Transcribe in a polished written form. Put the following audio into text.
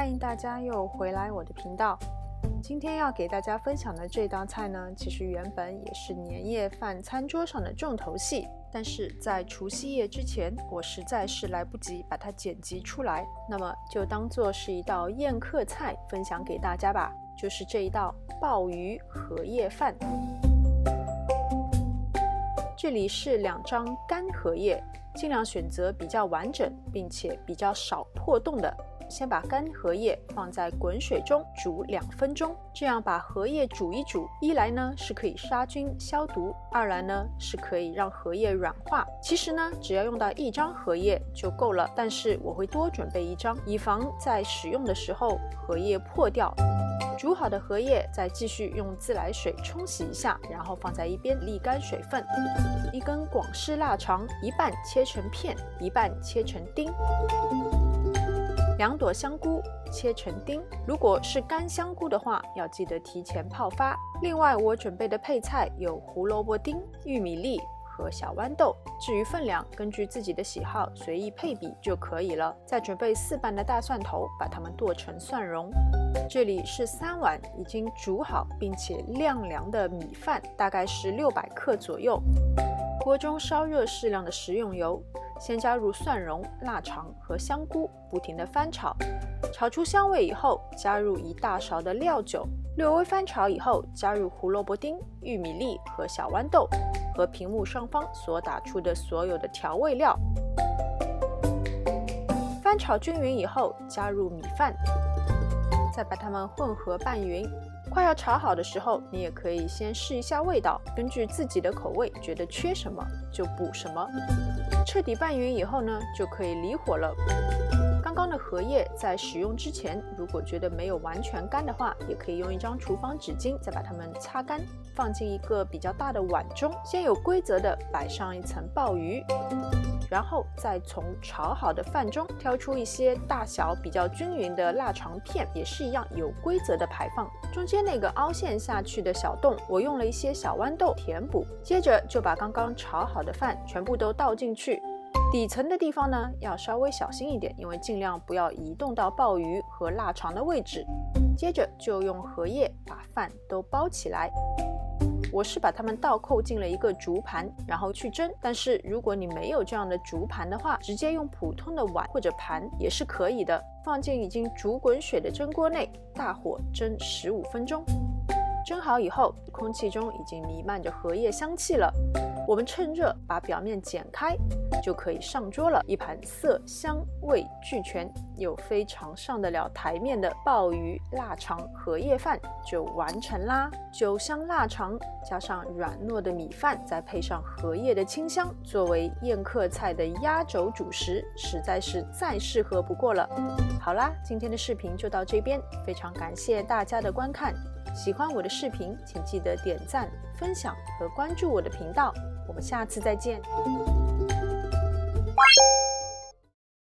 欢迎大家又回来我的频道。今天要给大家分享的这道菜呢，其实原本也是年夜饭餐桌上的重头戏，但是在除夕夜之前，我实在是来不及把它剪辑出来，那么就当做是一道宴客菜分享给大家吧，就是这一道鲍鱼荷叶饭。这里是2张干荷叶，尽量选择比较完整并且比较少破洞的。先把干荷叶放在滚水中煮2分钟，这样把荷叶煮一煮，一来呢是可以杀菌消毒，二来呢是可以让荷叶软化。其实呢只要用到1张荷叶就够了，但是我会多准备1张，以防在使用的时候荷叶破掉。煮好的荷叶再继续用自来水冲洗一下，然后放在一边沥干水分。一根广式腊肠，一半切成片，一半切成丁。2朵香菇切成丁，如果是干香菇的话，要记得提前泡发。另外我准备的配菜有胡萝卜丁、玉米粒和小豌豆，至于分量根据自己的喜好随意配比就可以了。再准备4瓣的大蒜头，把它们剁成蒜蓉。这里是3碗已经煮好并且晾凉的米饭，大概是600克左右。锅中烧热适量的食用油，先加入蒜蓉、腊肠和香菇，不停地翻炒。炒出香味以后，加入1大勺的料酒，略微翻炒以后，加入胡萝卜丁、玉米粒和小豌豆，和屏幕上方所打出的所有的调味料。翻炒均匀以后，加入米饭，再把它们混合拌匀。快要炒好的时候，你也可以先试一下味道，根据自己的口味，觉得缺什么就补什么。彻底拌匀以后呢，就可以离火了。刚刚的荷叶在使用之前，如果觉得没有完全干的话，也可以用1张厨房纸巾再把它们擦干，放进一个比较大的碗中，先有规则的摆上1层鲍鱼，然后再从炒好的饭中挑出一些大小比较均匀的腊肠片，也是一样有规则的排放。中间那个凹陷下去的小洞，我用了一些小豌豆填补。接着就把刚刚炒好的饭全部都倒进去，底层的地方呢要稍微小心一点，因为尽量不要移动到鲍鱼和腊肠的位置。接着就用荷叶把饭都包起来。我是把它们倒扣进了一个竹盘，然后去蒸。但是如果你没有这样的竹盘的话，直接用普通的碗或者盘也是可以的。放进已经煮滚水的蒸锅内，大火蒸15分钟。蒸好以后，空气中已经弥漫着荷叶香气了。我们趁热把表面剪开，就可以上桌了。一盘色香味俱全又非常上得了台面的鲍鱼腊肠荷叶饭就完成啦。酒香腊肠加上软糯的米饭，再配上荷叶的清香，作为宴客菜的压轴主食，实在是再适合不过了。好啦，今天的视频就到这边，非常感谢大家的观看。喜欢我的视频，请记得点赞、分享和关注我的频道。我们下次再见。